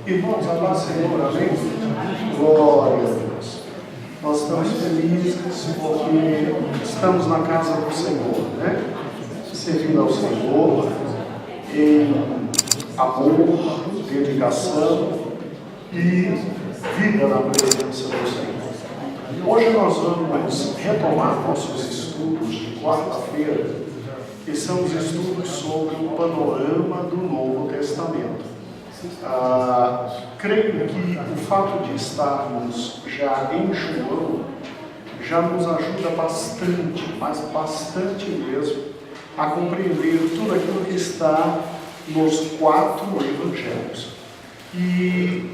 Irmãos, a paz do Senhor, amém? Glória a Deus. Nós estamos felizes porque estamos na casa do Senhor, né? Servindo ao Senhor em amor, dedicação e vida na presença do Senhor. Hoje nós vamos retomar nossos estudos de quarta-feira, que são os estudos sobre o panorama do Novo Testamento. Creio que o fato de estarmos já em João já nos ajuda bastante, mas bastante mesmo, a compreender tudo aquilo que está nos 4 evangelhos. E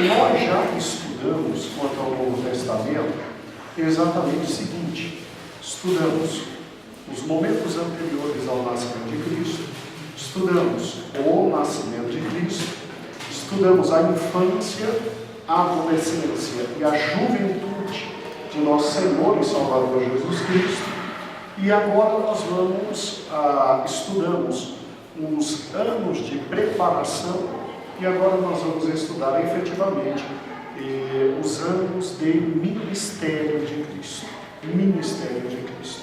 nós já estudamos, quanto ao Novo Testamento, exatamente o seguinte: estudamos os momentos anteriores ao nascimento de Cristo, estudamos o nascimento de Cristo, estudamos a infância, a adolescência e a juventude de nosso Senhor e Salvador Jesus Cristo, e agora nós estudamos os anos de preparação, e agora nós vamos estudar efetivamente os anos de ministério de Cristo. Ministério de Cristo.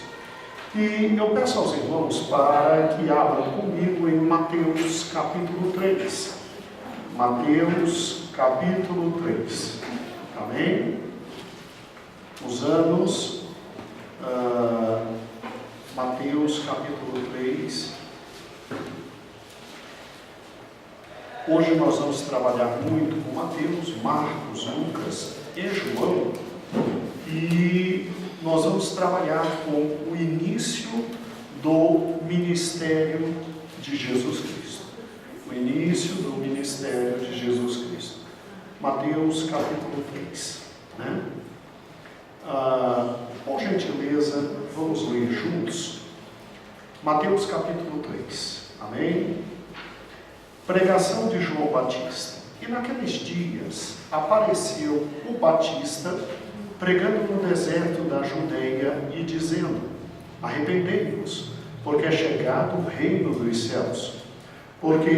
E eu peço aos irmãos para que abram comigo em Mateus capítulo 3. Mateus capítulo 3. Amém? Os anos, Mateus capítulo 3. Hoje nós vamos trabalhar muito com Mateus, Marcos, Lucas e João, e nós vamos trabalhar com o início do ministério de Jesus Cristo. O início do ministério de Jesus Cristo. Mateus capítulo 3. Né? Por gentileza, vamos ler juntos. Mateus capítulo 3. Amém? Pregação de João Batista. E naqueles dias apareceu o Batista pregando no deserto da Judeia e dizendo: arrependei-vos, porque é chegado o reino dos céus. Porque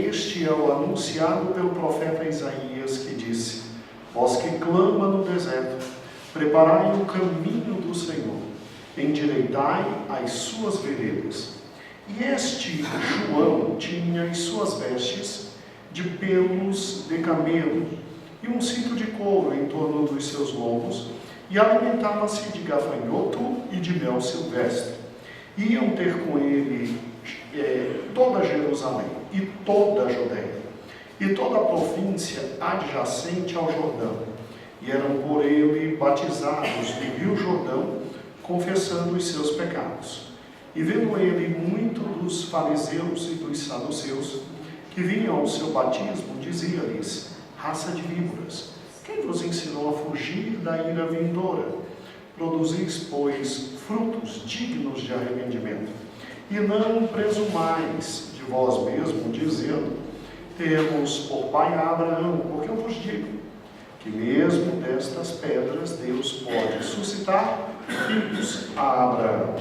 este é o anunciado pelo profeta Isaías, que disse: vós que clama no deserto, preparai o caminho do Senhor, endireitai as suas veredas. E este João tinha as suas vestes de pelos de camelo e um cinto de couro em torno dos seus lombos, e alimentava-se de gafanhoto e de mel silvestre. Iam ter com ele toda Jerusalém e toda a Judeia e toda a província adjacente ao Jordão, e eram por ele batizados no rio Jordão, confessando os seus pecados. E vendo ele muito dos fariseus e dos saduceus que vinham ao seu batismo, dizia-lhes: raça de víboras, quem vos ensinou a fugir da ira vindoura? Produzis, pois, frutos dignos de arrependimento. E não presumais de vós mesmo, dizendo: temos por pai a Abraão, porque eu vos digo que mesmo destas pedras Deus pode suscitar filhos a Abraão.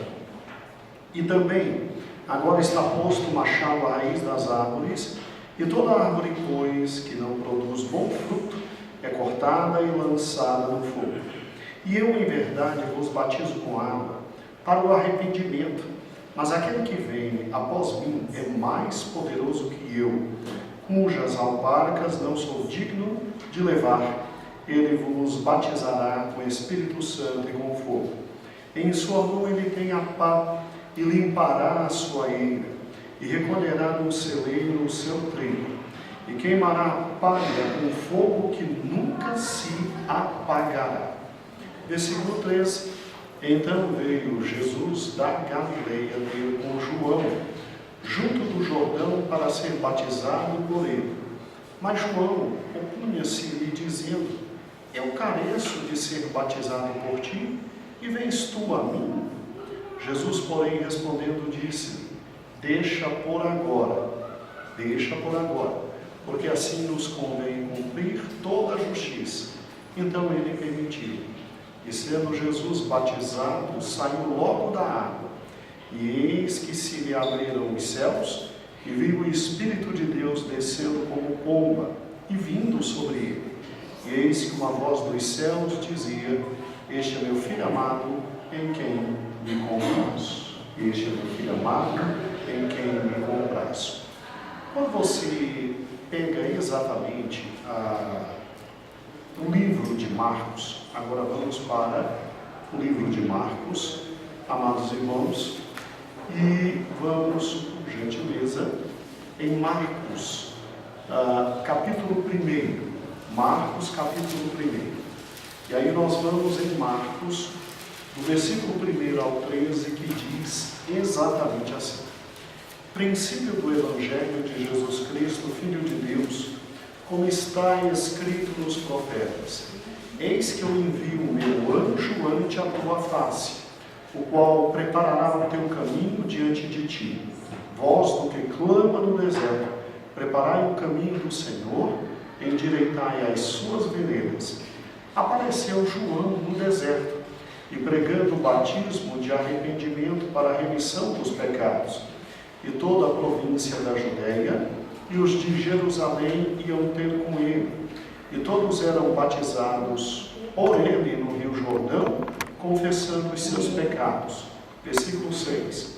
E também, agora está posto o machado à raiz das árvores, e toda árvore, pois, que não produz bom fruto, é cortada e lançada no fogo. E eu, em verdade, vos batizo com água para o arrependimento, mas aquele que vem após mim é mais poderoso que eu, cujas alparcas não sou digno de levar. Ele vos batizará com o Espírito Santo e com fogo. Em sua mão ele tem a pá, e limpará a sua eira, e recolherá no celeiro o seu trigo, e queimará a palha com fogo que nunca se apagará. Versículo 13. Então veio Jesus da Galileia ter com João, junto do Jordão, para ser batizado por ele. Mas João opunha-se-lhe, dizendo: eu careço de ser batizado por ti, e vens tu a mim? Jesus, porém, respondendo, disse: deixa por agora, porque assim nos convém cumprir toda a justiça. Então ele permitiu. E sendo Jesus batizado, saiu logo da água. E eis que se lhe abriram os céus, e viu o Espírito de Deus descendo como pomba e vindo sobre ele. E eis que uma voz dos céus dizia: este é meu filho amado, em quem me comprazo. Este é meu filho amado, em quem me comprazo. Quando você pega exatamente o livro de Marcos, agora vamos para o livro de Marcos, amados irmãos, e vamos, por gentileza, em Marcos, capítulo 1. Marcos, capítulo 1. E aí nós vamos em Marcos, do versículo 1 ao 13, que diz exatamente assim: princípio do Evangelho de Jesus Cristo, Filho de Deus, como está escrito nos profetas: eis que eu envio o meu anjo ante a tua face, o qual preparará o teu caminho diante de ti. Vós do que clama no deserto, preparai o caminho do Senhor, endireitai as suas veredas. Apareceu João no deserto, e pregando o batismo de arrependimento para a remissão dos pecados. E toda a província da Judéia e os de Jerusalém iam ter com ele. E todos eram batizados por ele no rio Jordão, confessando os seus pecados. Versículo 6.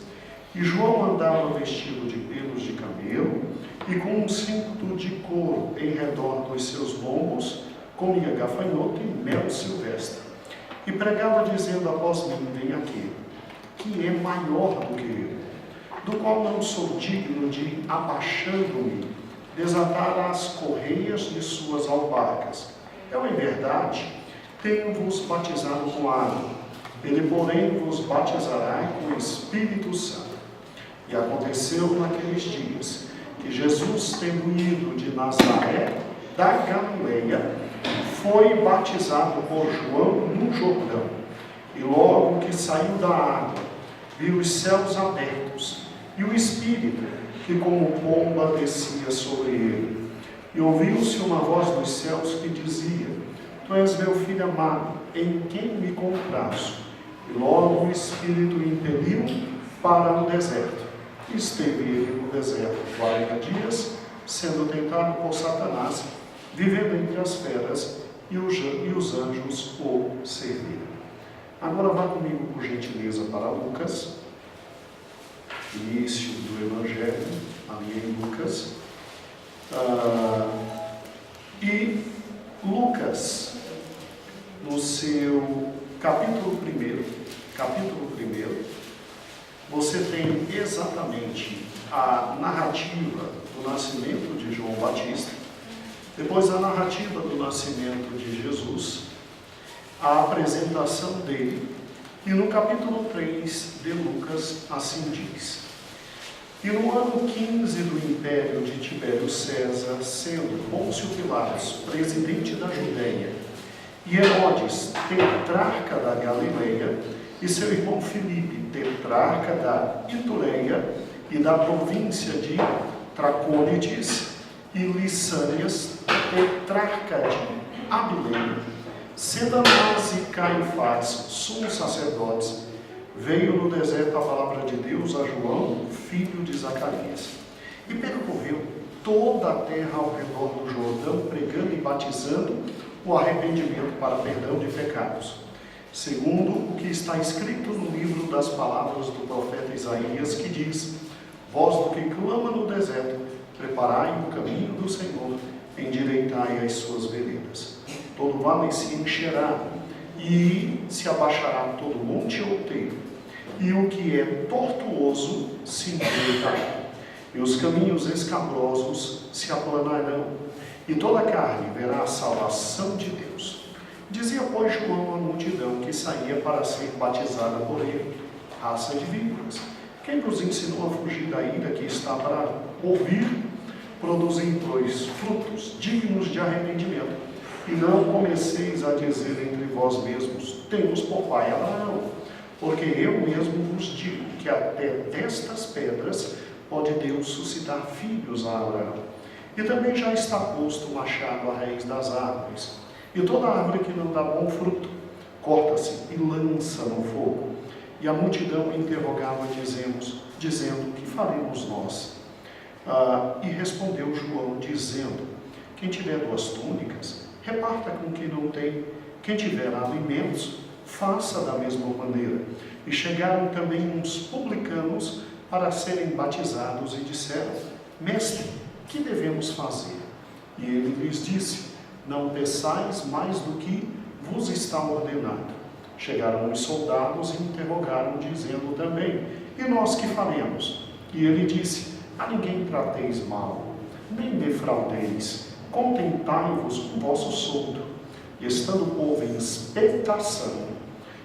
E João andava vestido de pelos de camelo e com um cinto de couro em redor dos seus lombos, comia gafanhoto e mel silvestre. E pregava dizendo: após mim vem aquele, que é maior do que eu, do qual não sou digno de, abaixando-me, desatar as correias de suas alparcas. Eu, em verdade, tenho-vos batizado com água, ele, porém, vos batizará com o Espírito Santo. E aconteceu naqueles dias que Jesus, tendo ido de Nazaré, da Galileia, foi batizado por João no Jordão. E logo que saiu da água, viu os céus abertos, e o Espírito, que como pomba descia sobre ele. E ouviu-se uma voz dos céus que dizia: tu és meu filho amado, em quem me comprazo. E logo o Espírito o impeliu para o deserto. E esteve ele no deserto 40 dias, sendo tentado por Satanás, vivendo entre as feras, e os anjos o serviram. Agora vá comigo, por gentileza, para Lucas, início do Evangelho, ali em Lucas. E Lucas, no seu capítulo 1, você tem exatamente a narrativa do nascimento de João Batista, depois a narrativa do nascimento de Jesus, a apresentação dele, e no capítulo 3 de Lucas assim diz: e no ano 15 do império de Tibério César, sendo Pôncio Pilatos presidente da Judéia, e Herodes tetrarca da Galileia, e seu irmão Filipe tetrarca da Itureia e da província de Tracônides, e Lissânias tetrarca de Abilene, sendo Anás e Caifás sumos sacerdotes, veio no deserto a palavra de Deus a João, filho de Zacarias, e percorreu toda a terra ao redor do Jordão, pregando e batizando o arrependimento para perdão de pecados, segundo o que está escrito no livro das palavras do profeta Isaías, que diz: vós do que clama no deserto, preparai o caminho do Senhor, endireitai as suas veredas. Todo vale se encherá, e se abaixará todo monte outeiro, e o que é tortuoso se endireitará, e os caminhos escabrosos se aplanarão, e toda a carne verá a salvação de Deus. Dizia, pois, João à multidão que saía para ser batizada por ele: raça de víboras, quem vos ensinou a fugir da ira que está para ouvir? Produzem, pois, frutos dignos de arrependimento, e não comeceis a dizer entre vós mesmos: temos por pai Abraão, porque eu mesmo vos digo que até destas pedras pode Deus suscitar filhos a Abraão. E também já está posto o machado à raiz das árvores, e toda árvore que não dá bom fruto corta-se e lança no fogo. E a multidão interrogava, dizendo: que faremos nós? E respondeu João, dizendo: Quem tiver 2 túnicas, reparta com quem não tem. Quem tiver alimentos, faça da mesma maneira. E chegaram também uns publicanos para serem batizados e disseram: Mestre, que devemos fazer? E ele lhes disse: Não peçais mais do que vos está ordenado. Chegaram os soldados e interrogaram, dizendo também: E nós que faremos? E ele disse: A ninguém trateis mal, nem defraudeis, contentai-vos com o vosso soldo. E estando o povo em expectação,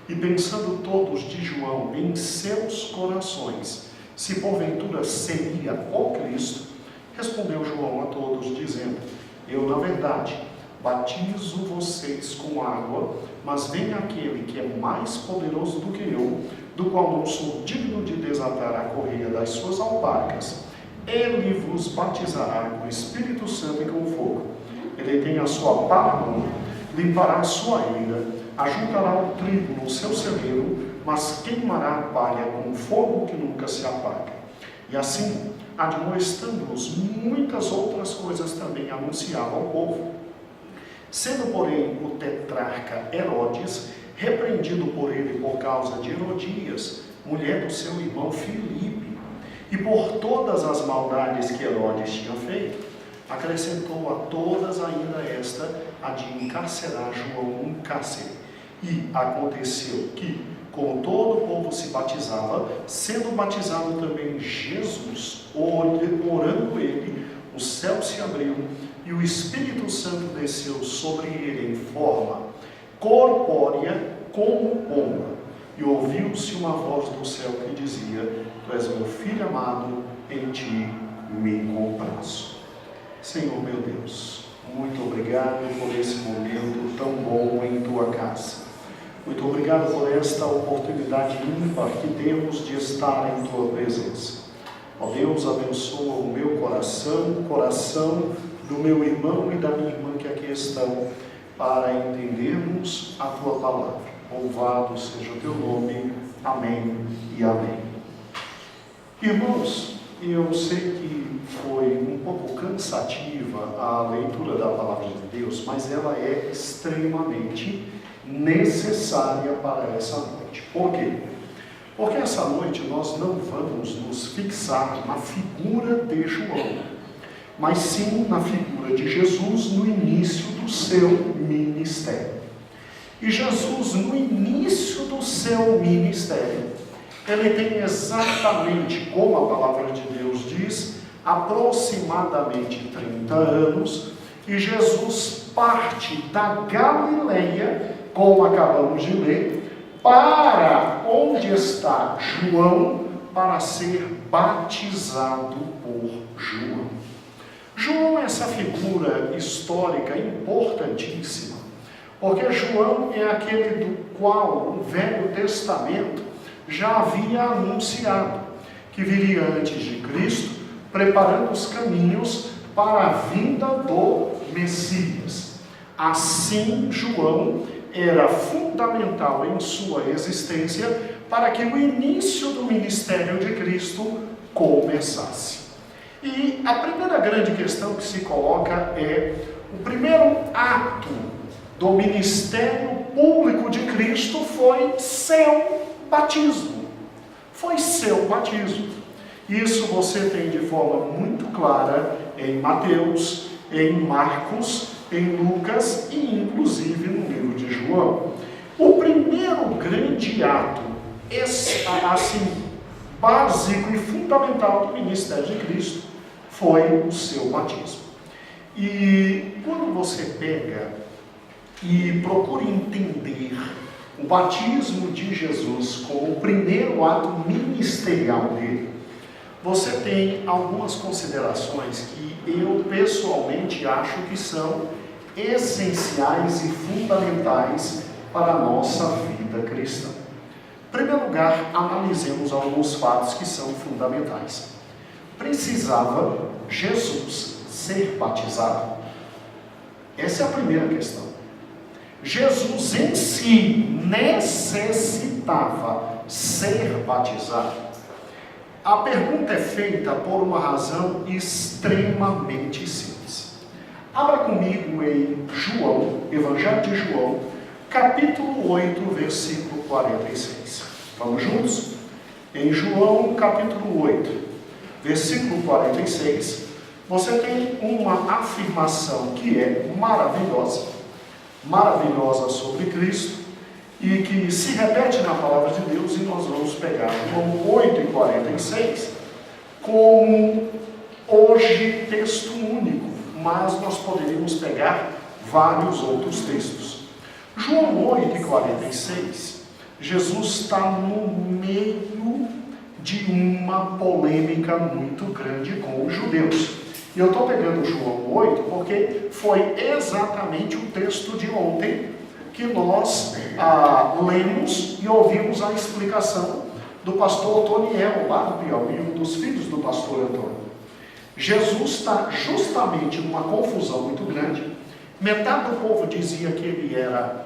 e pensando todos de João em seus corações, se porventura seria o Cristo, respondeu João a todos, dizendo: Eu, na verdade, batizo vocês com água, mas vem aquele que é mais poderoso do que eu, do qual não sou digno de desatar a correia das suas alparcas. Ele vos batizará com o Espírito Santo e com fogo. Ele tem a sua pá na mão, limpará a sua eira, ajuntará o trigo no seu celeiro, mas queimará a palha com fogo que nunca se apaga. E assim, admoestando-os, muitas outras coisas também anunciava ao povo. Sendo, porém, o tetrarca Herodes repreendido por ele por causa de Herodias, mulher do seu irmão Filipe, e por todas as maldades que Herodes tinha feito, acrescentou a todas ainda esta, a de encarcerar João num cárcere. E aconteceu que, como todo o povo se batizava, sendo batizado também Jesus, orando ele, o céu se abriu e o Espírito Santo desceu sobre ele em forma corpórea como pomba. E ouviu-se uma voz do céu que dizia: Tu és meu filho amado, em ti me comprazo. Senhor meu Deus, muito obrigado por esse momento tão bom em tua casa. Muito obrigado por esta oportunidade ímpar que temos de estar em tua presença. Ó Deus, abençoa o meu coração, o coração do meu irmão e da minha irmã que aqui estão, para entendermos a tua palavra. Louvado seja o teu nome. Amém e amém. Irmãos, eu sei que foi um pouco cansativa a leitura da palavra de Deus, mas ela é extremamente necessária para essa noite. Por quê? Porque essa noite nós não vamos nos fixar na figura de João, mas sim na figura de Jesus no início do seu ministério. E Jesus, no início do seu ministério, ele tem exatamente, como a palavra de Deus diz, aproximadamente 30 anos, e Jesus parte da Galileia, como acabamos de ler, para onde está João, para ser batizado por João. João é essa figura histórica importantíssima, porque João é aquele do qual o Velho Testamento já havia anunciado, que viria antes de Cristo, preparando os caminhos para a vinda do Messias. Assim, João era fundamental em sua existência para que o início do ministério de Cristo começasse. E a primeira grande questão que se coloca é: o primeiro ato do ministério público de Cristo foi seu batismo. Foi seu batismo. Isso você tem de forma muito clara em Mateus, em Marcos, em Lucas e inclusive no livro de João. O primeiro grande ato, assim, básico e fundamental do ministério de Cristo foi o seu batismo. E quando você pega e procura entender o batismo de Jesus como o primeiro ato ministerial dele, você tem algumas considerações que eu pessoalmente acho que são essenciais e fundamentais para a nossa vida cristã. Em primeiro lugar, analisemos alguns fatos que são fundamentais. Precisava Jesus ser batizado? Essa é a primeira questão. Jesus em si necessitava ser batizado? A pergunta é feita por uma razão extremamente simples. Abra comigo em João, Evangelho de João, capítulo 8, versículo 46. Vamos juntos? Em João, capítulo 8, versículo 46, você tem uma afirmação que é maravilhosa sobre Cristo, e que se repete na palavra de Deus, e nós vamos pegar João 8:46 como hoje texto único, mas nós poderíamos pegar vários outros textos. João 8:46, Jesus está no meio de uma polêmica muito grande com os judeus. E eu estou pegando João 8 porque foi exatamente o texto de ontem que nós lemos e ouvimos a explicação do pastor Toniel, lá do Piauí, um dos filhos do pastor Antônio. Jesus está justamente numa confusão muito grande. Metade do povo dizia que ele era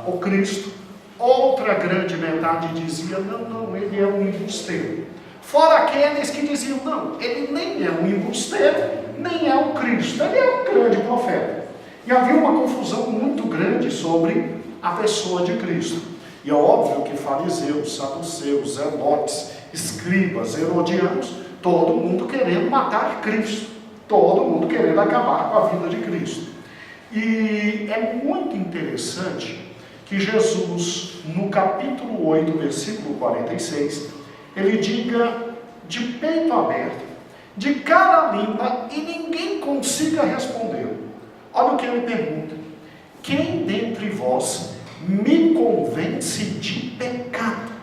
o Cristo, outra grande metade dizia, não, ele é um embusteiro. Fora aqueles que diziam, não, ele nem é um embusteiro, nem é o Cristo, ele é um grande profeta. E havia uma confusão muito grande sobre a pessoa de Cristo. E é óbvio que fariseus, saduceus, zelotes, escribas, herodianos, todo mundo querendo matar Cristo, todo mundo querendo acabar com a vida de Cristo. E é muito interessante que Jesus, no capítulo 8, versículo 46, ele diga de peito aberto, de cara limpa, e ninguém consiga responder. Olha o que ele pergunta: quem dentre vós me convence de pecado?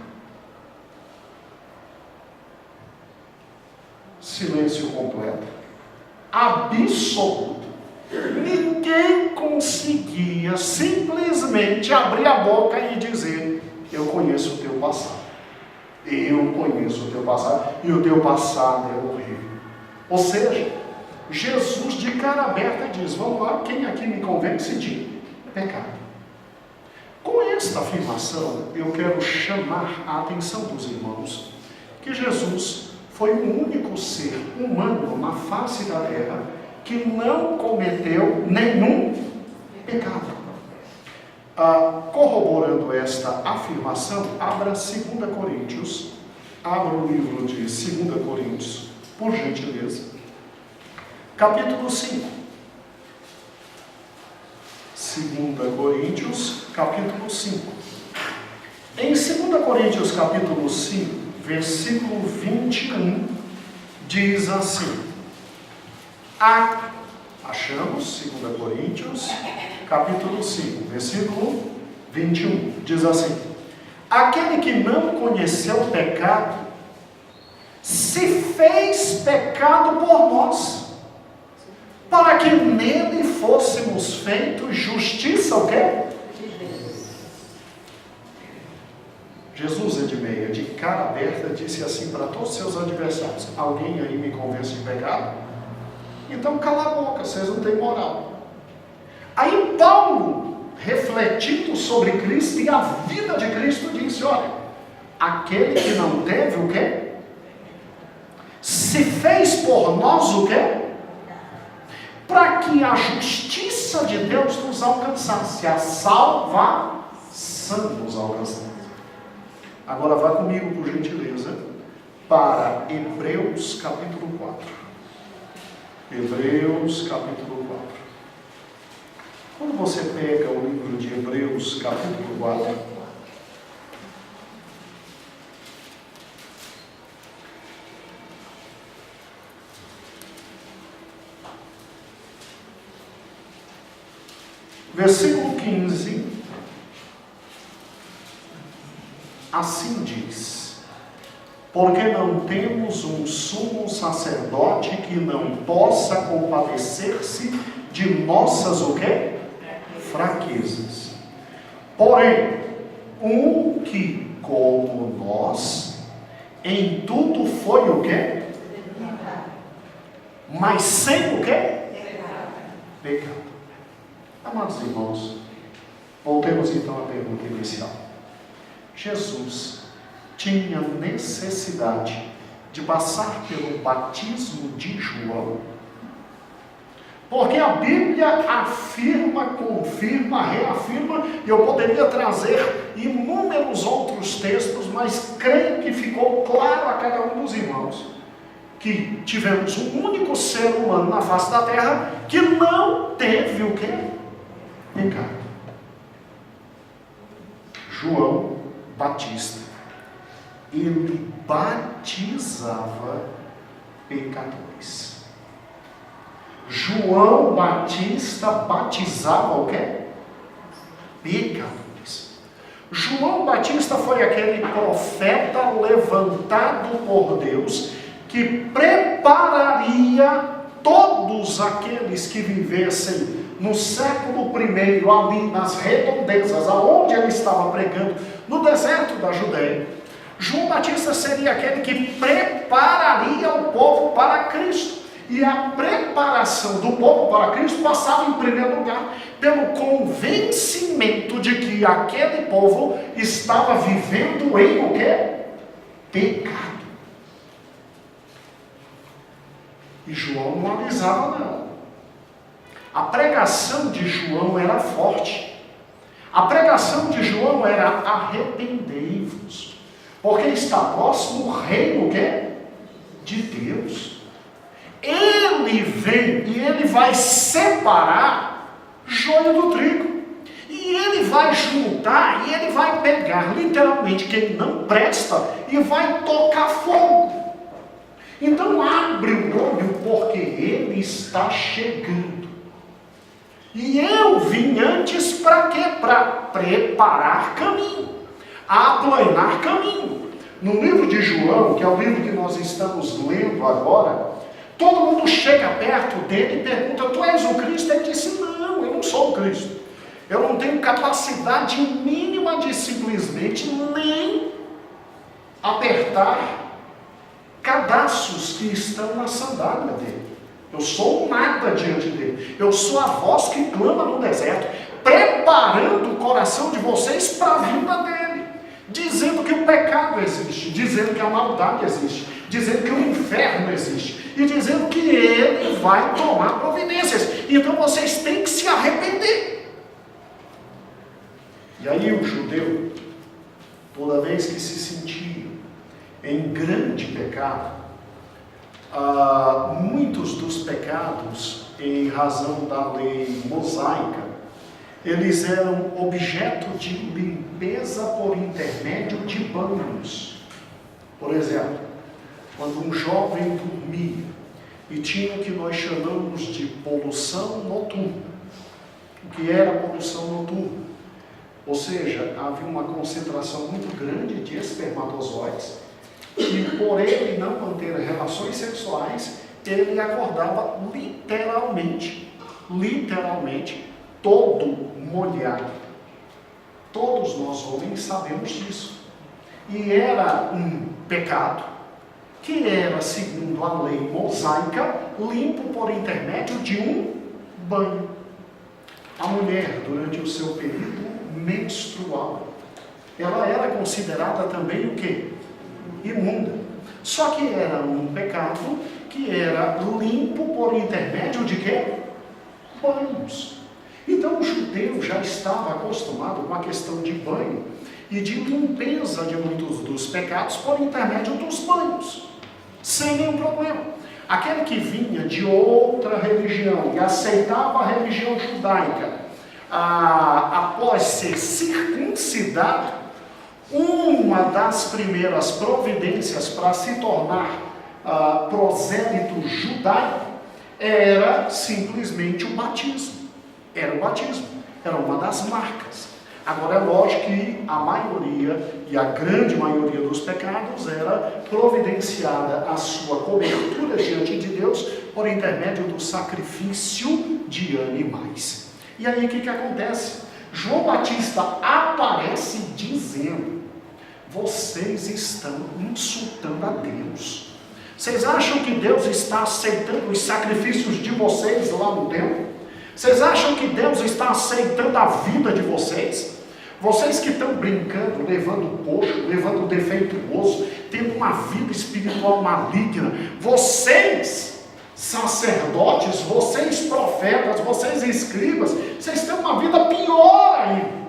Silêncio completo, absoluto. Ninguém conseguia simplesmente abrir a boca e dizer, eu conheço o teu passado. Eu conheço o teu passado, e o teu passado é horrível. Ou seja, Jesus de cara aberta diz, vamos lá, quem aqui me convence de pecado? Com esta afirmação, eu quero chamar a atenção dos irmãos, que Jesus foi o único ser humano na face da terra que não cometeu nenhum pecado. Corroborando esta afirmação, abra 2 Coríntios, abra o livro de 2 Coríntios, por gentileza, capítulo 5. 2 Coríntios, capítulo 5. Em 2 Coríntios, capítulo 5, versículo 21, diz assim, achamos 2 Coríntios, capítulo 5, versículo 21, diz assim, aquele que não conheceu o pecado, se fez pecado por nós, para que nele fôssemos feitos justiça, o quê? Jesus, Edmeia, de cara aberta, disse assim para todos os seus adversários, alguém aí me convence de pecado? Então cala a boca, vocês não têm moral. Aí Paulo, refletindo sobre Cristo e a vida de Cristo, disse, olha, aquele que não teve o quê? Se fez por nós o quê? Para que a justiça de Deus nos alcançasse, a salvação nos alcançasse. Agora vá comigo, por gentileza, para Hebreus capítulo 4. Hebreus capítulo 4. Quando você pega o livro de Hebreus capítulo 4, versículo 15, assim diz, porque não temos um sumo sacerdote que não possa compadecer-se de nossas o quê? Fraquezas. Porém, um que, como nós, em tudo foi o quê? Mas sem o quê? Pecado. Amados irmãos, voltemos então à pergunta inicial. Jesus tinha necessidade de passar pelo batismo de João, Porque a Bíblia afirma, confirma, reafirma, e eu poderia trazer inúmeros outros textos, mas creio que ficou claro a cada um dos irmãos que tivemos um único ser humano na face da terra que não teve o quê? Pecado. João Batista, ele batizava pecadores. João Batista batizava o quê? Pecadores. João Batista foi aquele profeta levantado por Deus que prepararia todos aqueles que vivessem no século I, ali nas redondezas, aonde ele estava pregando, no deserto da Judéia. João Batista seria aquele que prepararia o povo para Cristo. E a preparação do povo para Cristo passava, em primeiro lugar, pelo convencimento de que aquele povo estava vivendo em o quê? Pecado. E João não avisava, não. A pregação de João era forte. A pregação de João era: arrependei-vos, porque está próximo o reino, o quê? De Deus. Ele vem e ele vai separar joio do trigo. E ele vai juntar e ele vai pegar literalmente quem não presta e vai tocar fogo. Então abre o olho, porque ele está chegando. E eu vim antes para quê? Para preparar caminho, aplanar caminho. No livro de João, que é o livro que nós estamos lendo agora, todo mundo chega perto dele e pergunta: tu és o Cristo? Ele disse: não, eu não sou o Cristo. Eu não tenho capacidade mínima de simplesmente nem apertar cadastros que estão na sandália dele. Eu sou nada diante dele. Eu sou a voz que clama no deserto, preparando o coração de vocês para a vinda dele, dizendo que o pecado existe, dizendo que a maldade existe, dizendo que o inferno existe, e dizendo que ele vai tomar providências. Então vocês têm que se arrepender. E aí o judeu, toda vez que se sentia em grande pecado, muitos dos pecados, em razão da lei mosaica, eles eram objeto de limpeza por intermédio de banhos. Por exemplo, quando um jovem dormia e tinha o que nós chamamos de poluição noturna. O que era poluição noturna? Ou seja, havia uma concentração muito grande de espermatozoides e, por ele não manter relações sexuais, ele acordava literalmente todo molhado. Todos nós homens sabemos disso. E era um pecado que era, segundo a lei mosaica, limpo por intermédio de um banho. A mulher, durante o seu período menstrual, ela era considerada também o quê? Imunda. Só que era um pecado que era limpo por intermédio de quê? Banhos. Então o judeu já estava acostumado com a questão de banho e de limpeza de muitos dos pecados por intermédio dos banhos, sem nenhum problema. Aquele que vinha de outra religião e aceitava a religião judaica, após ser circuncidado, uma das primeiras providências para se tornar prosélito judaico era simplesmente o batismo. Era o batismo, era uma das marcas. Agora é lógico que a maioria, e a grande maioria dos pecados, era providenciada a sua cobertura diante de Deus por intermédio do sacrifício de animais. E aí o que acontece? João Batista aparece dizendo: vocês estão insultando a Deus. Vocês acham que Deus está aceitando os sacrifícios de vocês lá no templo? Vocês acham que Deus está aceitando a vida de vocês? Vocês que estão brincando, levando coxo, levando defeituoso, tendo uma vida espiritual maligna, vocês sacerdotes, vocês profetas, vocês escribas, vocês têm uma vida pior ainda.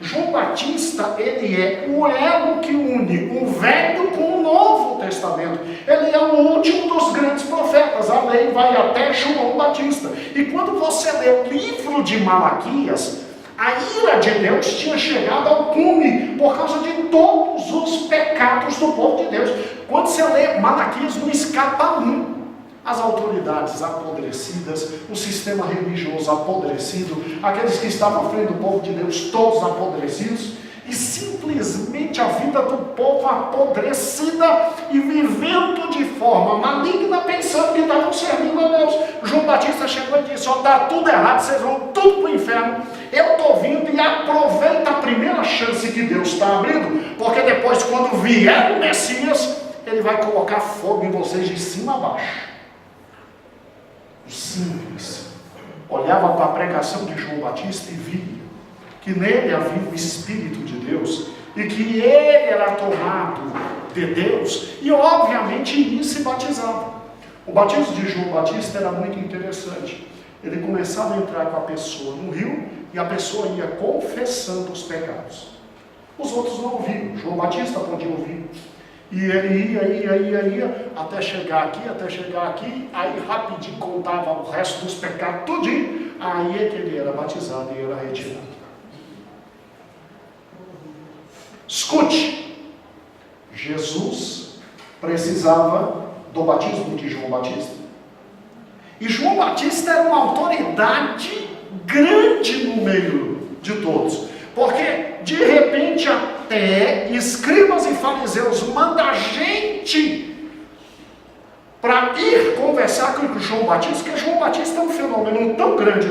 João Batista, ele é o elo que une o Velho com o Novo Testamento. Ele é o último dos grandes profetas. A lei vai até João Batista. E quando você lê o livro de Malaquias, a ira de Deus tinha chegado ao cume por causa de todos os pecados do povo de Deus. Quando você lê Malaquias, não escapa um. As autoridades apodrecidas, o sistema religioso apodrecido, aqueles que estavam à frente do povo de Deus, todos apodrecidos, e simplesmente a vida do povo apodrecida e vivendo de forma maligna, pensando que estavam servindo a Deus. João Batista chegou e disse: ó, está tudo errado, vocês vão tudo para o inferno. Eu estou vindo e aproveita a primeira chance que Deus está abrindo, porque depois, quando vier o Messias, ele vai colocar fogo em vocês de cima a baixo. O simples olhava para a pregação de João Batista e via que nele havia o Espírito de Deus e que ele era tomado de Deus, e obviamente ia se batizava. O batismo de João Batista era muito interessante. Ele começava a entrar com a pessoa no rio e a pessoa ia confessando os pecados. Os outros não ouviam, João Batista podia ouvir. E ele ia, até chegar aqui, aí rapidinho contava o resto dos pecados, tudinho, aí é que ele era batizado e era retirado. Escute, Jesus precisava do batismo de João Batista. E João Batista era uma autoridade grande no meio de todos, porque de repente até escribas e fariseus mandam a gente para ir conversar com João Batista, porque João Batista é um fenômeno tão grande,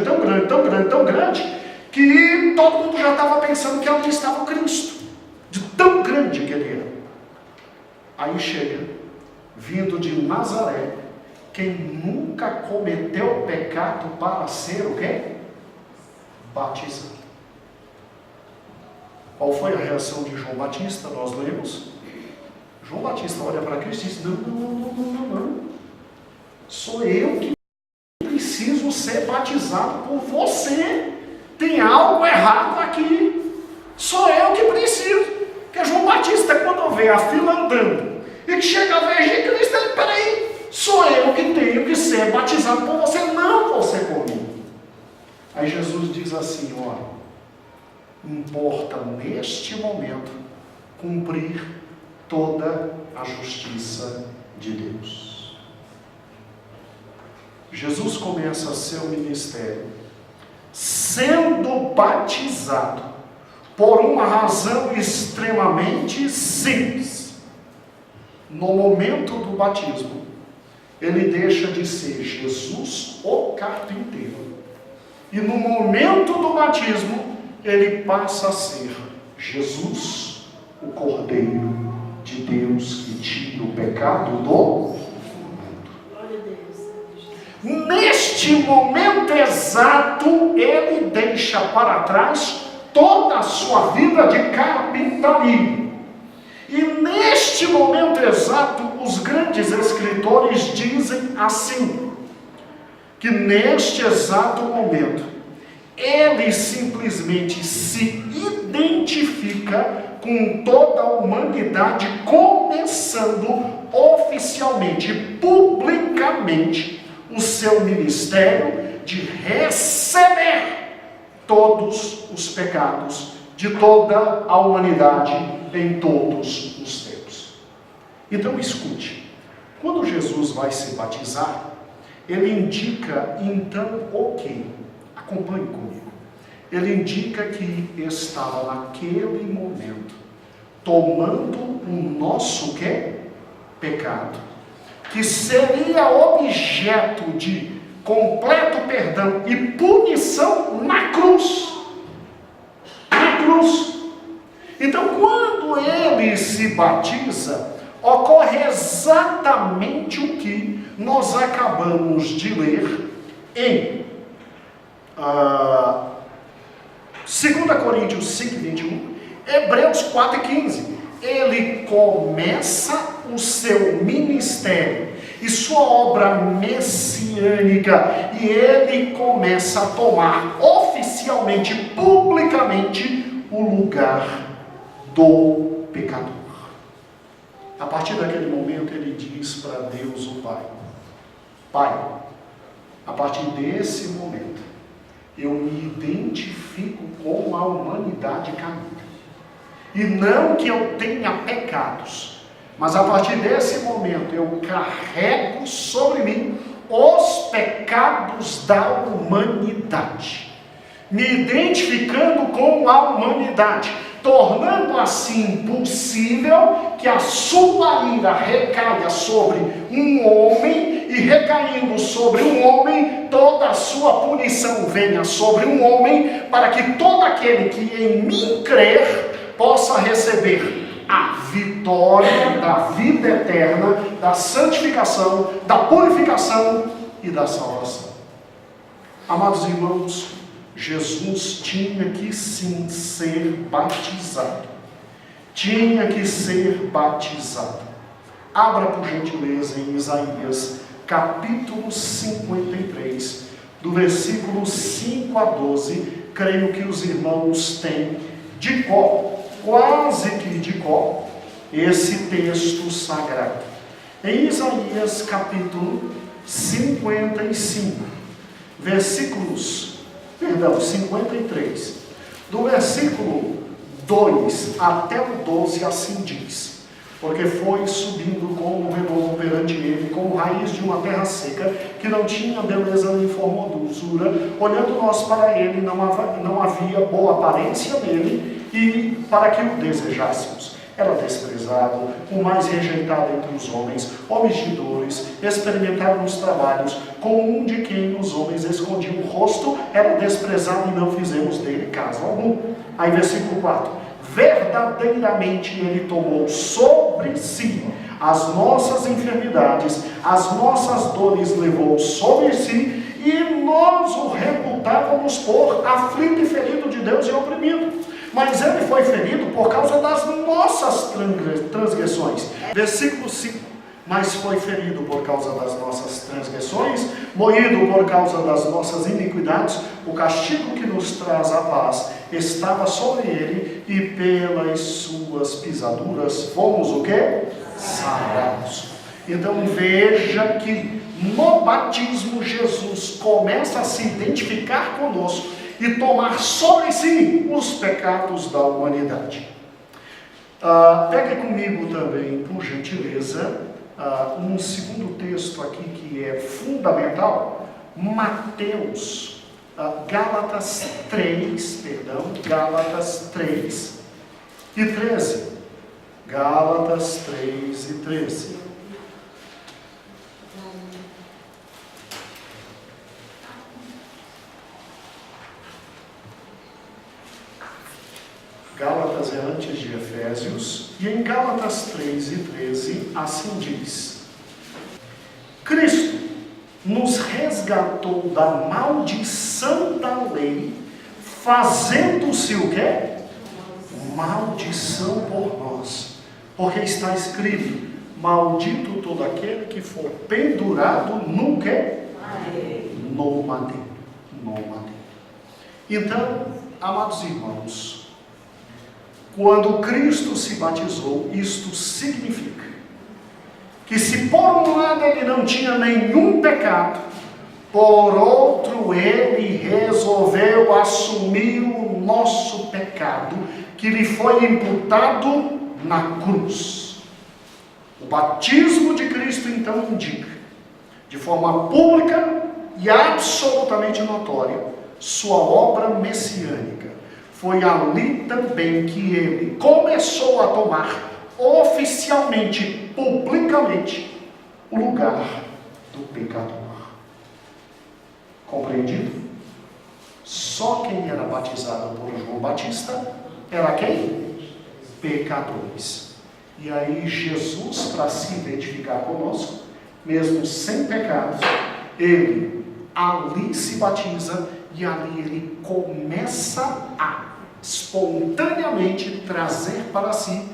que todo mundo já estava pensando que ali estava o Cristo, de tão grande que ele era. Aí chega, vindo de Nazaré, quem nunca cometeu pecado para ser o quê? Batizado. Qual foi a reação de João Batista? Nós lemos. João Batista olha para Cristo e diz: não. Sou eu que preciso ser batizado por você. Tem algo errado aqui. Sou eu que preciso. Porque João Batista, quando vê a fila andando e que chega a vez de Cristo, ele: peraí, sou eu que tenho que ser batizado por você, não você comigo. Aí Jesus diz assim: olha, importa neste momento cumprir toda a justiça de Deus. Jesus começa seu ministério sendo batizado por uma razão extremamente simples. No momento do batismo, ele deixa de ser Jesus o carpinteiro, e no momento do batismo ele passa a ser Jesus, o Cordeiro de Deus que tira o pecado do mundo. Neste momento exato, ele deixa para trás toda a sua vida de carpintaria. E neste momento exato, os grandes escritores dizem assim, que neste exato momento, ele simplesmente se identifica com toda a humanidade, começando oficialmente, publicamente, o seu ministério de receber todos os pecados de toda a humanidade em todos os tempos. Então escute, quando Jesus vai se batizar, ele indica então o quê? Acompanhe comigo. Ele indica que estava naquele momento tomando o nosso quê? Pecado, que seria objeto de completo perdão e punição na cruz. Na cruz. Então, quando ele se batiza, ocorre exatamente o que nós acabamos de ler em 2 Coríntios 5, 21, Hebreus 4, 15. Ele começa o seu ministério e sua obra messiânica, e ele começa a tomar oficialmente, publicamente, o lugar do pecador. A partir daquele momento ele diz para Deus o Pai: Pai, a partir desse momento eu me identifico com a humanidade caída. E não que eu tenha pecados, mas a partir desse momento eu carrego sobre mim os pecados da humanidade, me identificando com a humanidade, tornando assim possível que a sua ira recaia sobre um homem, e recaindo sobre um homem, toda a sua punição venha sobre um homem, para que todo aquele que em mim crer possa receber a vitória da vida eterna, da santificação, da purificação e da salvação. Amados irmãos, Jesus tinha que sim ser batizado. Tinha que ser batizado. Abra por gentileza em Isaías, capítulo 53, do versículo 5 a 12. Creio que os irmãos têm de cor, quase que de cor, esse texto sagrado. Em Isaías, capítulo 55, versículos 53, do versículo 2 até o 12, assim diz: porque foi subindo como um renovo perante ele, como raiz de uma terra seca, que não tinha beleza nem formosura. Olhando nós para ele, não havia boa aparência nele, e para que o desejássemos. Era desprezado, o mais rejeitado entre os homens, homens de dores, experimentado nos trabalhos, como um de quem os homens escondiam o rosto, era desprezado e não fizemos dele caso algum. Aí versículo 4: verdadeiramente ele tomou sobre si as nossas enfermidades, as nossas dores levou sobre si, e nós o reputávamos por aflito e ferido de Deus e oprimido. Mas ele foi ferido por causa das nossas transgressões. Versículo 5: mas foi ferido por causa das nossas transgressões, moído por causa das nossas iniquidades. O castigo que nos traz a paz estava sobre ele, e pelas suas pisaduras fomos o quê? Sarados. Então veja que no batismo Jesus começa a se identificar conosco e tomar sobre si os pecados da humanidade. Pegue comigo também, por gentileza, um segundo texto aqui que é fundamental, Mateus, Gálatas 3 e 13. Gálatas 3 e 13. Gálatas é antes de Efésios, e em Gálatas 3 e 13, assim diz: Cristo nos resgatou da maldição da lei, fazendo-se o quê? Maldição por nós. Porque está escrito: maldito todo aquele que for pendurado no quê? No madeiro. Então, amados irmãos, quando Cristo se batizou, isto significa que se por um lado ele não tinha nenhum pecado, por outro ele resolveu assumir o nosso pecado, que lhe foi imputado na cruz. O batismo de Cristo então indica, de forma pública e absolutamente notória, sua obra messiânica. Foi ali também que ele começou a tomar oficialmente, publicamente, o lugar do pecador. Compreendido? Só quem era batizado por João Batista era quem? Pecadores. E aí Jesus, para se identificar conosco, mesmo sem pecados, ele ali se batiza, e ali ele começa a espontaneamente trazer para si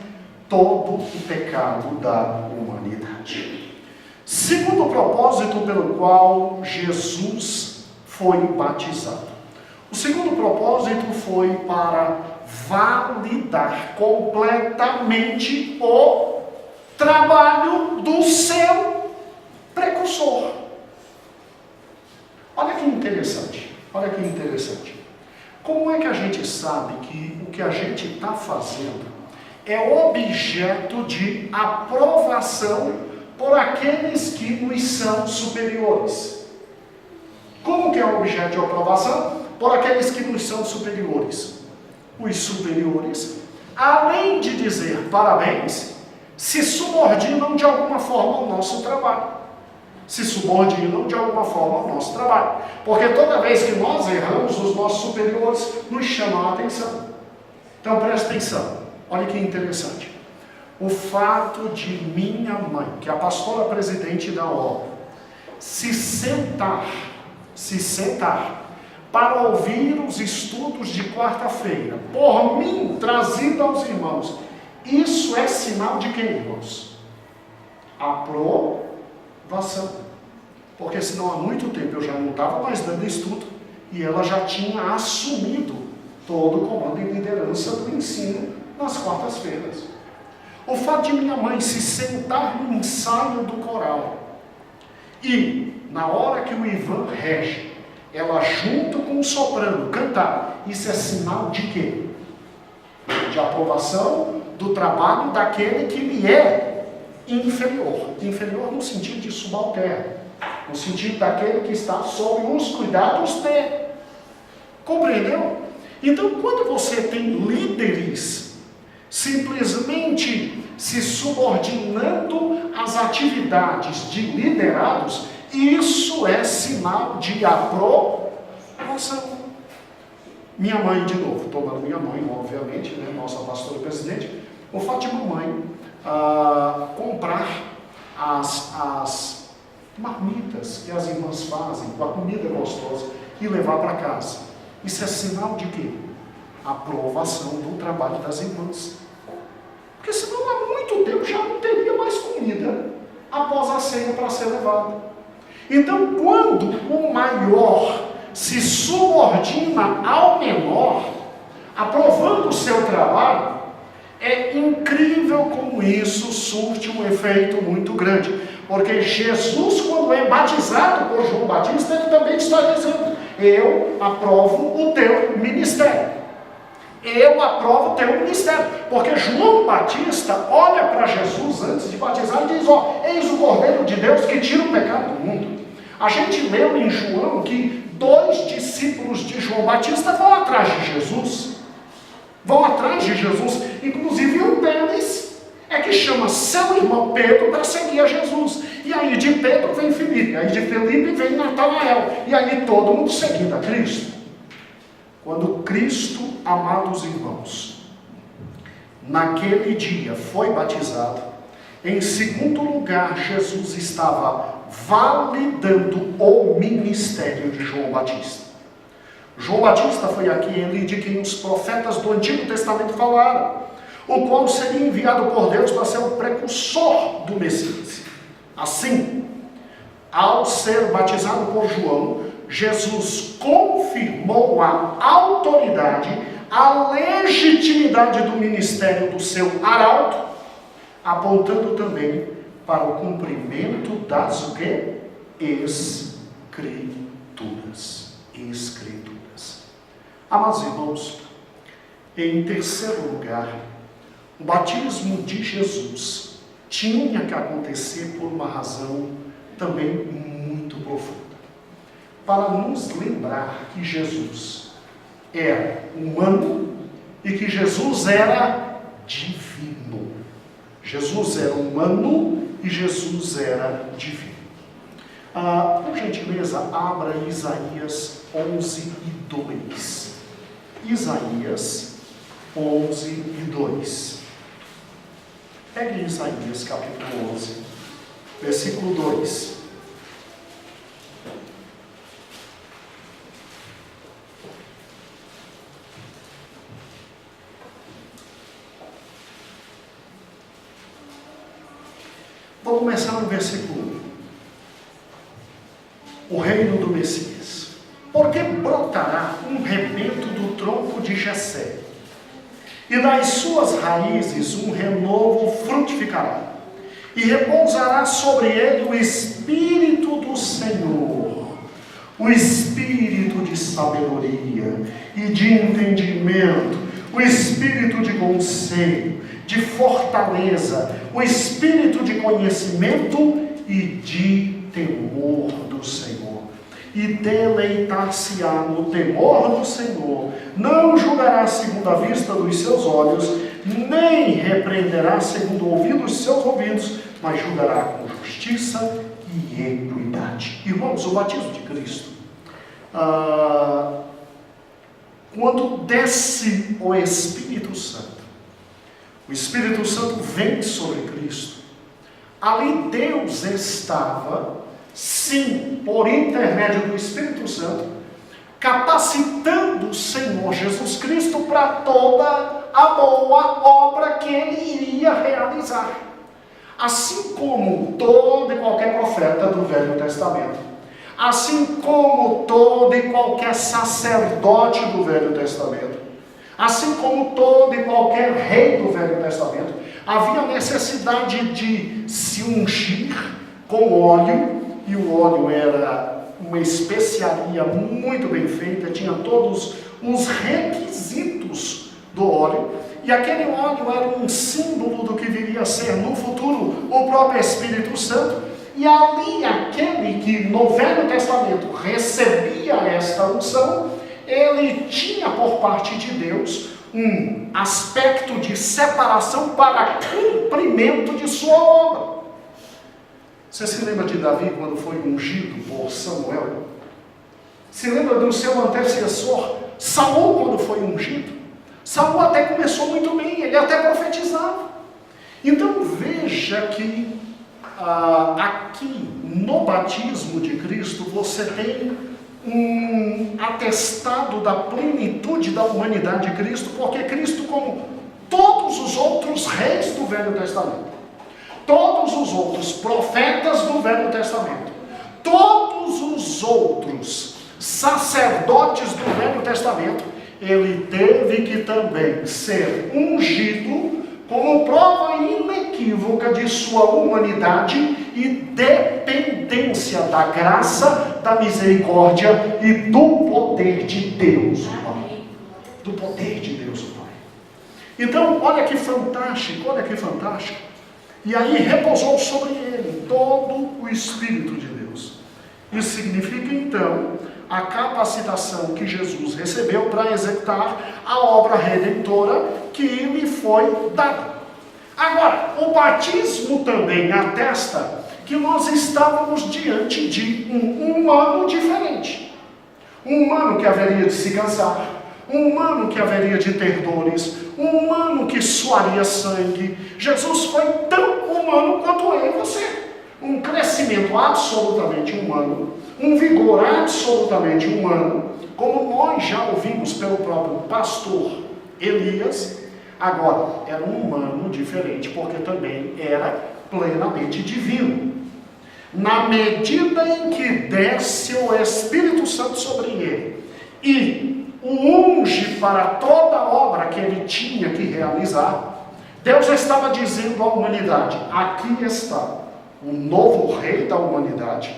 todo o pecado da humanidade. 2 segundo propósito pelo qual Jesus foi batizado. O segundo propósito foi para validar completamente o trabalho do seu precursor. Olha que interessante, olha que interessante. Como é que a gente sabe que o que a gente está fazendo é objeto de aprovação por aqueles que nos são superiores? Como que é objeto de aprovação? Por aqueles que nos são superiores. Os superiores, além de dizer parabéns, se subordinam de alguma forma ao nosso trabalho. Se subordinam de alguma forma ao nosso trabalho. Porque toda vez que nós erramos, os nossos superiores nos chamam a atenção. Então presta atenção, olha que interessante. O fato de minha mãe, que é a pastora presidente da obra, se sentar para ouvir os estudos de quarta-feira, por mim, trazido aos irmãos, isso é sinal de quê, irmãos? Aprovação. Porque senão há muito tempo eu já não estava mais dando estudo e ela já tinha assumido todo o comando e liderança do ensino nas quartas-feiras. O fato de minha mãe se sentar no ensaio do coral e, na hora que o Ivan rege, ela junto com o soprano cantar, isso é sinal de quê? De aprovação do trabalho daquele que lhe é inferior. Inferior no sentido de subalterno, no sentido daquele que está sob os cuidados dele. Compreendeu? Então, quando você tem líderes simplesmente se subordinando às atividades de liderados, isso é sinal de aprovação. Minha mãe, de novo, tomando minha mãe, obviamente, né, nossa pastora presidente, o fato de mamãe comprar as marmitas que as irmãs fazem com a comida gostosa e levar para casa. Isso é sinal de quê? Aprovação do trabalho das irmãs. Porque senão há muito tempo já não teria mais comida após a ceia para ser levada. Então, quando o maior se subordina ao menor, aprovando o seu trabalho, é incrível como isso surte um efeito muito grande. Porque Jesus, quando é batizado por João Batista, ele também está dizendo: eu aprovo o teu ministério. Eu aprovo o teu ministério. Porque João Batista olha para Jesus antes de batizar e diz: ó, eis o Cordeiro de Deus que tira o pecado do mundo. A gente leu em João que 2 discípulos de João Batista vão atrás de Jesus. Vão atrás de Jesus. Inclusive um deles é que chama seu irmão Pedro para seguir a Jesus. E aí de Pedro vem Filipe, aí de Filipe vem Natanael. E aí todo mundo seguindo a Cristo. Quando Cristo, amados irmãos, naquele dia foi batizado, em segundo lugar, Jesus estava validando o ministério de João Batista. João Batista foi aquele de quem os profetas do Antigo Testamento falaram, o qual seria enviado por Deus para ser o precursor do Messias. Assim, ao ser batizado por João, Jesus confirmou a autoridade, a legitimidade do ministério do seu arauto, apontando também para o cumprimento das o quê? Escrituras. Escrituras. Amados irmãos, em terceiro lugar, o batismo de Jesus tinha que acontecer por uma razão também muito profunda. Para nos lembrar que Jesus era humano e que Jesus era divino. Jesus era humano e Jesus era divino. Por gentileza, abra Isaías 11:2. Isaías 11:2. Pegue Isaías capítulo 11, versículo 2. Vou começar no versículo 1. o reino do Messias. Porque brotará um rebento do tronco de Jessé, e das suas raízes um renovo frutificará, e repousará sobre ele o Espírito do Senhor, o Espírito de sabedoria e de entendimento, o Espírito de conselho, de fortaleza, o Espírito de conhecimento e de temor do Senhor. E deleitar-se-á no temor do Senhor, não julgará segundo a vista dos seus olhos, nem repreenderá segundo o ouvido dos seus ouvidos, mas julgará com justiça e equidade. Irmãos, o batismo de Cristo, quando desce o Espírito Santo, o Espírito Santo vem sobre Cristo, ali Deus estava, sim, por intermédio do Espírito Santo, capacitando o Senhor Jesus Cristo para toda a boa obra que ele iria realizar. Assim como todo e qualquer profeta do Velho Testamento, assim como todo e qualquer sacerdote do Velho Testamento, assim como todo e qualquer rei do Velho Testamento, havia necessidade de se ungir com óleo, e o óleo era uma especiaria muito bem feita, tinha todos os requisitos do óleo, e aquele óleo era um símbolo do que viria a ser no futuro o próprio Espírito Santo, e ali aquele que no Velho Testamento recebia esta unção, ele tinha por parte de Deus um aspecto de separação para cumprimento de sua obra. Você se lembra de Davi quando foi ungido por Samuel? Se lembra do seu antecessor, Saul, quando foi ungido? Saul até começou muito bem, ele até profetizava. Então veja que aqui no batismo de Cristo você tem um atestado da plenitude da humanidade de Cristo, porque Cristo, como todos os outros reis do Velho Testamento, todos os outros profetas do Velho Testamento, todos os outros sacerdotes do Velho Testamento, ele teve que também ser ungido como prova inequívoca de sua humanidade e dependência da graça, da misericórdia e do poder de Deus, o Pai. Do poder de Deus, o Pai. Então, olha que fantástico, olha que fantástico. E aí repousou sobre ele todo o Espírito de Deus. Isso significa, então, a capacitação que Jesus recebeu para executar a obra redentora que lhe foi dada. Agora, o batismo também atesta que nós estávamos diante de um humano diferente. Um humano que haveria de se cansar, um humano que haveria de ter dores, um humano que suaria sangue. Jesus foi tão humano quanto eu e você. Um crescimento absolutamente humano, um vigor absolutamente humano, como nós já ouvimos pelo próprio pastor Elias. Agora, era um humano diferente, porque também era plenamente divino. Na medida em que desce o Espírito Santo sobre ele e o unge para toda a obra que ele tinha que realizar, Deus estava dizendo à humanidade: aqui está o novo rei da humanidade,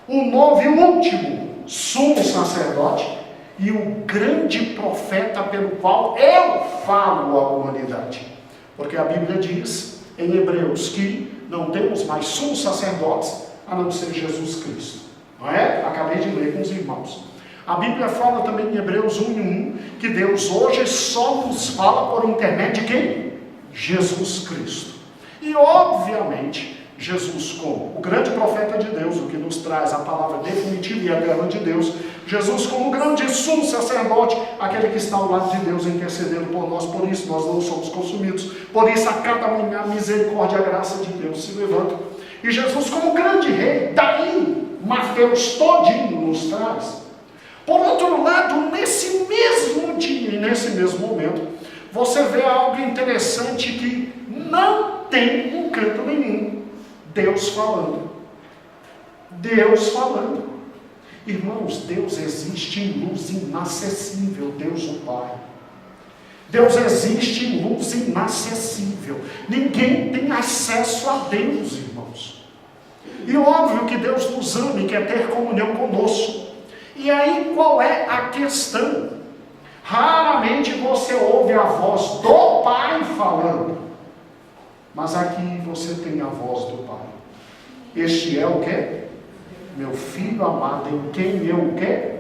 o novo e último sumo sacerdote e o grande profeta pelo qual eu falo à humanidade. Porque a Bíblia diz em Hebreus que não temos mais sumos sacerdotes a não ser Jesus Cristo. Não é? Acabei de ler com os irmãos. A Bíblia fala também em Hebreus 1:1 que Deus hoje só nos fala por intermédio de quem? Jesus Cristo. E obviamente Jesus, como o grande profeta de Deus, o que nos traz a palavra definitiva e eterna de Deus, Jesus como o grande sumo sacerdote, aquele que está ao lado de Deus intercedendo por nós, por isso nós não somos consumidos, por isso a cada manhã a misericórdia e a graça de Deus se levantam. E Jesus como grande rei, daí Mateus todinho nos traz. Por outro lado, nesse mesmo dia e nesse mesmo momento, você vê algo interessante que não tem encanto nenhum. Deus falando. Deus falando. Irmãos, Deus existe em luz inacessível, Deus o Pai. Deus existe em luz inacessível. Ninguém tem acesso a Deus, irmãos. E óbvio que Deus nos ama e quer ter comunhão conosco. E aí qual é a questão? Raramente você ouve a voz do Pai falando. Mas aqui você tem a voz do Pai. Este é o quê? Meu filho amado, em quem eu o quê?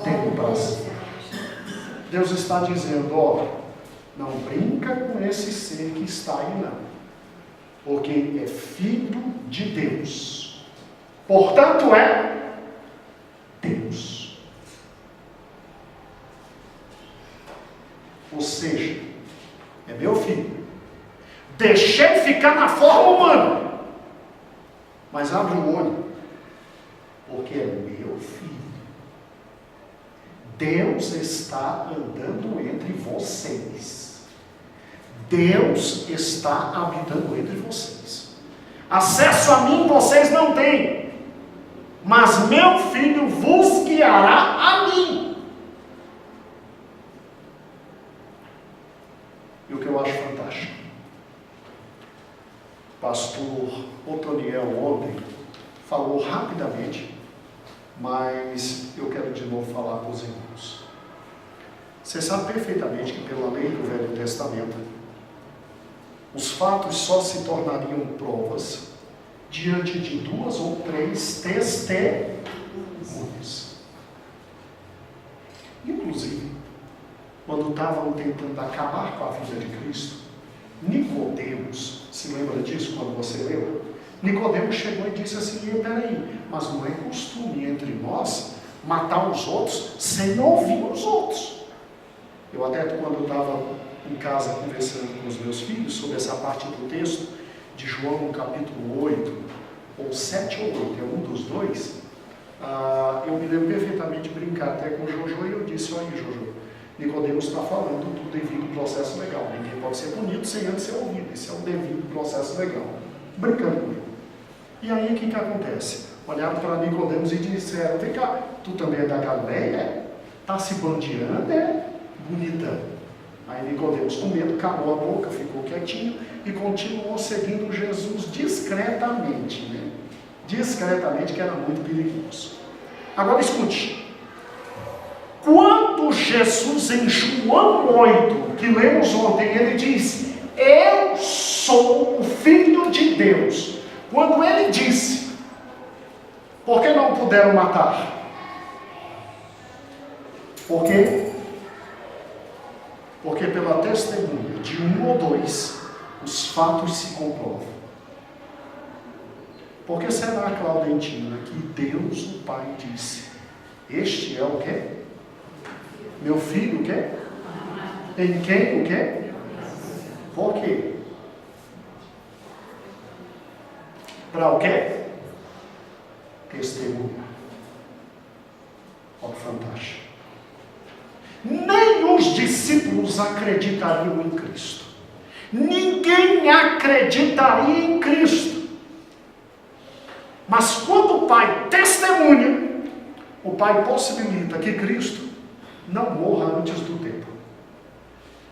Tenho prazer. Deus está dizendo, ó, não brinca com esse ser que está aí não. Porque é filho de Deus. Portanto é Deus. Ou seja, é meu filho. Deixei ficar na forma humana. Mas abre o olho. Porque é meu filho. Deus está andando entre vocês. Deus está habitando entre vocês. Acesso a mim vocês não têm. Mas meu filho vos guiará a mim. E o que eu acho fantástico. Pastor Otoniel ontem falou rapidamente, mas eu quero de novo falar com os irmãos. Você sabe perfeitamente que pela lei do Velho Testamento, os fatos só se tornariam provas diante de 2 ou 3 testemunhas. Inclusive, quando estavam tentando acabar com a vida de Cristo, Nicodemos, se lembra disso quando você leu? Nicodemos chegou e disse assim, peraí, mas não é costume entre nós matar os outros sem ouvir os outros. Eu até quando estava em casa conversando com os meus filhos sobre essa parte do texto de João capítulo 8, ou 7 ou 8, é um dos dois, eu me lembro perfeitamente de brincar até com o Jojo e eu disse, olha aí Jojo, Nicodemos está falando do devido processo legal. Ninguém pode ser punido sem antes ser ouvido. Esse é o devido processo legal. Brincando com ele. E aí o que acontece? Olharam para Nicodemos e disseram, vem cá, tu também é da Galileia? Está se bandeando, é? Bonitão. Aí Nicodemos, com medo, calou a boca, ficou quietinho e continuou seguindo Jesus discretamente, né? Discretamente, que era muito perigoso. Agora escute. Quando Jesus, em João 8, que lemos ontem, ele diz, eu sou o Filho de Deus. Quando ele disse, por que não puderam matar? Por quê? Porque pela testemunha de 1 ou 2, os fatos se comprovam. Por que será, Claudentina, que Deus, o Pai, disse, este é o quê? Meu filho, o quê? Em quem, o quê? Por quê? Para o quê? Testemunha. Olha que fantástico. Nem os discípulos acreditariam em Cristo. Ninguém acreditaria em Cristo. Mas quando o Pai testemunha, o Pai possibilita que Cristo não morra antes do tempo.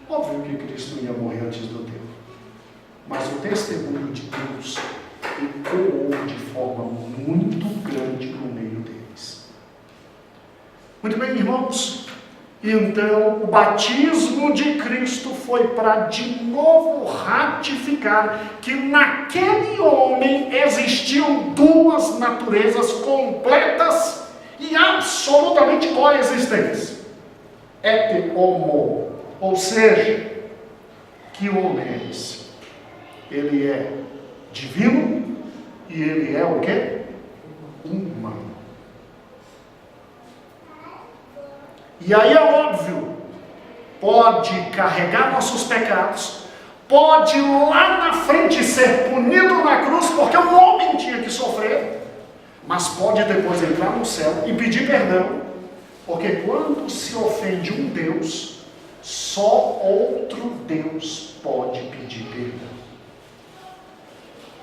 Óbvio que Cristo não ia morrer antes do tempo. Mas o testemunho de Deus ecoou de forma muito grande no meio deles. Muito bem, irmãos. Então, o batismo de Cristo foi para de novo ratificar que naquele homem existiam 2 naturezas completas e absolutamente coexistentes. Homo, ou seja, que homem é esse? Ele é divino e ele é o quê? Humano. E aí é óbvio, pode carregar nossos pecados, pode lá na frente ser punido na cruz, porque o homem tinha que sofrer, mas pode depois entrar no céu e pedir perdão, porque quando se ofende um Deus, só outro Deus pode pedir perdão.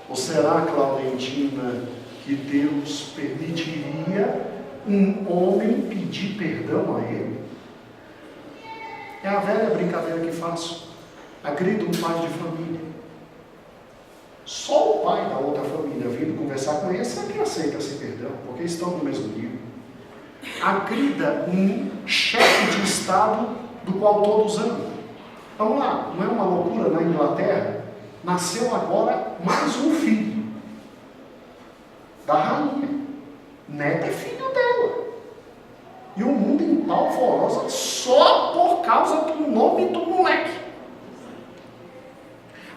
Ou será, Claudentina, que Deus permitiria um homem pedir perdão a ele? É a velha brincadeira que faço. Agrido um pai de família. Só o pai da outra família vindo conversar com ele é que aceita esse perdão, porque estão no mesmo nível. Agrida um chefe de Estado do qual todos amam. Vamos lá, não é uma loucura? Na Inglaterra nasceu agora mais um filho da rainha. Neta é filho dela. E o mundo em polvorosa só por causa do nome do moleque.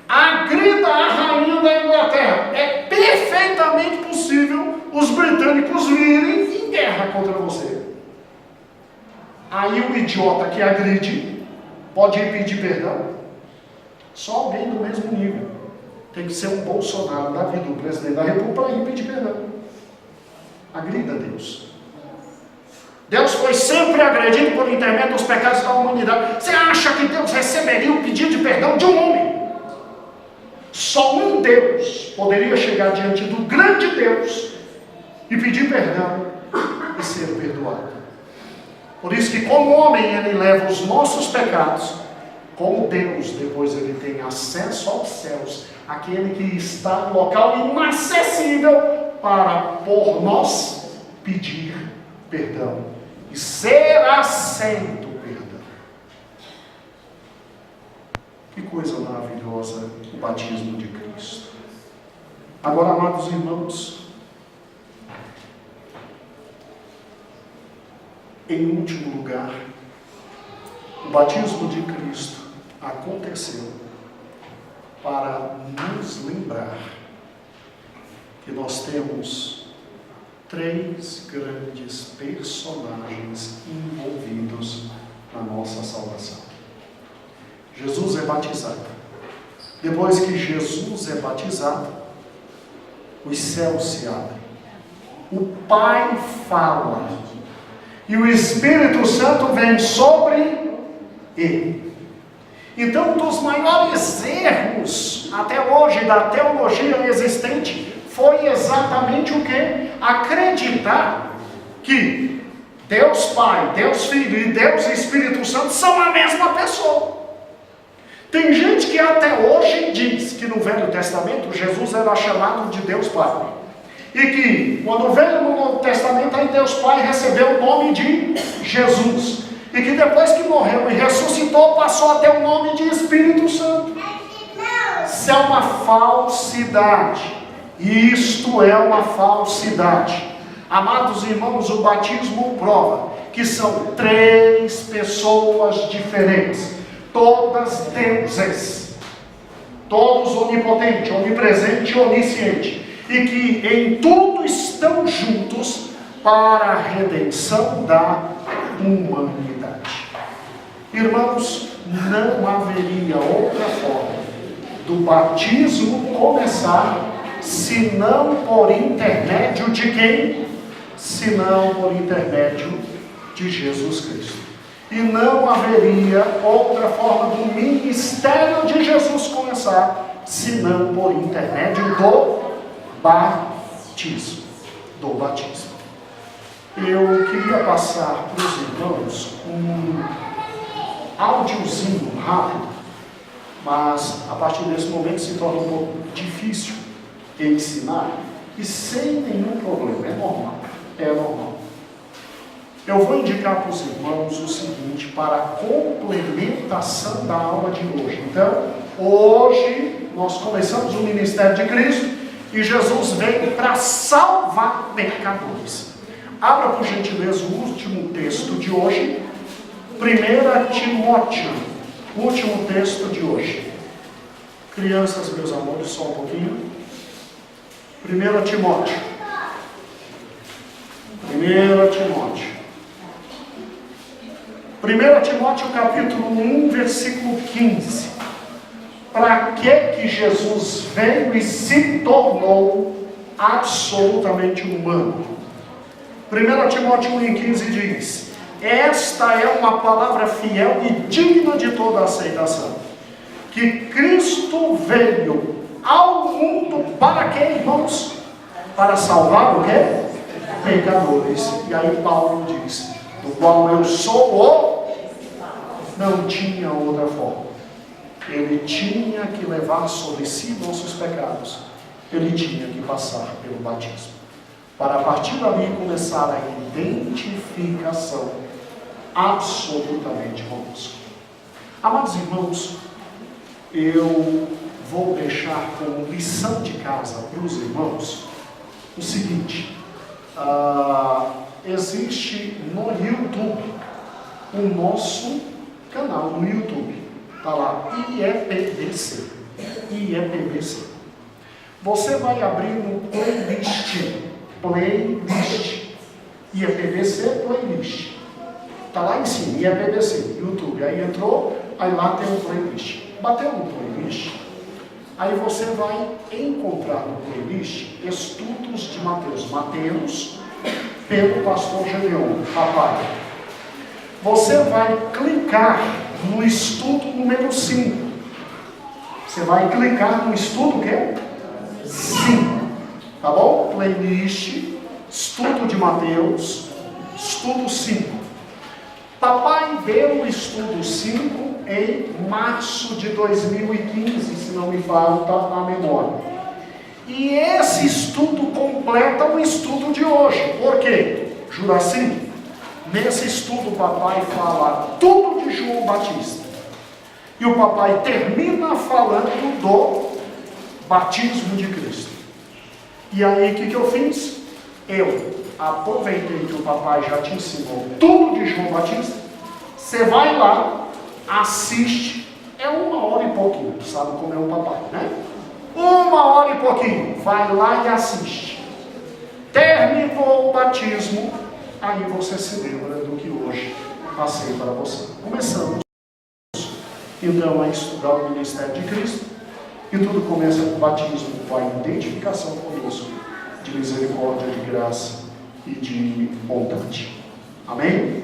Agrida a rainha da Inglaterra. É perfeitamente possível os britânicos virem em guerra contra você. Aí o idiota que agride pode ir pedir perdão? Só alguém do mesmo nível. Tem que ser um Bolsonaro da vida, o presidente da República, para ir pedir perdão. Agrida Deus. Deus foi sempre agredido por intermédio dos pecados da humanidade. Você acha que Deus receberia o pedido de perdão de um homem? Só um Deus poderia chegar diante do grande Deus e pedir perdão e ser perdoado. Por isso que como homem ele leva os nossos pecados, como Deus depois ele tem acesso aos céus, aquele que está no local inacessível para por nós pedir perdão e ser aceito o perdão. Que coisa maravilhosa o batismo de Cristo. Agora, amados irmãos, em último lugar, o batismo de Cristo aconteceu para nos lembrar que nós temos três grandes personagens envolvidos na nossa salvação. Jesus é batizado. Depois que Jesus é batizado, os céus se abrem. O Pai fala. E o Espírito Santo vem sobre ele. Então, um dos maiores erros até hoje da teologia existente foi exatamente o quê? Acreditar que Deus Pai, Deus Filho e Deus Espírito Santo são a mesma pessoa. Tem gente que até hoje diz que no Velho Testamento Jesus era chamado de Deus Pai. E que quando veio no Novo Testamento, aí Deus Pai recebeu o nome de Jesus. E que depois que morreu e ressuscitou, passou a ter o nome de Espírito Santo. Isso é uma falsidade. Isto é uma falsidade. Amados irmãos, o batismo prova que são três pessoas diferentes. Todas deuses. Todos onipotentes, onipresente e onisciente. E que em tudo estão juntos para a redenção da humanidade. Irmãos, não haveria outra forma do batismo começar senão por intermédio de quem? Senão por intermédio de Jesus Cristo. E não haveria outra forma do ministério de Jesus começar senão por intermédio do batismo. Do batismo. Eu queria passar para os irmãos um áudiozinho rápido, mas a partir desse momento se torna um pouco difícil ensinar, e sem nenhum problema, é normal, é normal. Eu vou indicar para os irmãos o seguinte, para a complementação da aula de hoje. Então, hoje nós começamos o ministério de Cristo, e Jesus veio para salvar pecadores. Abra por gentileza o último texto de hoje, 1 Timóteo, o último texto de hoje. Crianças, meus amores, só um pouquinho. 1 Timóteo. 1 Timóteo. 1 Timóteo capítulo 1, versículo 15. Para que Jesus veio e se tornou absolutamente humano? 1 Timóteo 1,15 diz: esta é uma palavra fiel e digna de toda aceitação, que Cristo veio ao mundo para quê, irmãos? Para salvar o quê? pecadores. E aí Paulo diz, do qual eu sou o... Não tinha outra forma. Ele tinha que levar sobre si nossos pecados. Ele tinha que passar pelo batismo. Para a partir dali começar a identificação absolutamente conosco. Amados irmãos, eu vou deixar como lição de casa para os irmãos o seguinte: existe no YouTube o nosso canal no YouTube, está lá, IEPBC. Você vai abrir no playlist, IEPBC playlist, está lá em cima, IEPBC, YouTube, aí entrou, aí lá tem o playlist, bateu no playlist, aí você vai encontrar no playlist estudos de Mateus, pelo pastor Gedeon, papai. Você vai clicar no estudo número 5. Você vai clicar no estudo o quê? 5. Tá bom? Playlist, estudo de Mateus, estudo 5. Papai deu o estudo 5 em março de 2015, se não me falta a memória. E esse estudo completa o estudo de hoje. Por quê? Juraci? Nesse estudo o papai fala tudo de João Batista. E o papai termina falando do batismo de Cristo. E aí o que eu fiz? Eu aproveitei que o papai já te ensinou tudo de João Batista. Você vai lá, assiste. É 1 hora e pouquinho. Sabe como é o papai, né? 1 hora e pouquinho. Vai lá e assiste. Terminou o batismo. Aí você se lembra do que hoje passei para você. Começamos então a estudar o ministério de Cristo. E tudo começa com o batismo, com a identificação conosco de misericórdia, de graça e de bondade. Amém?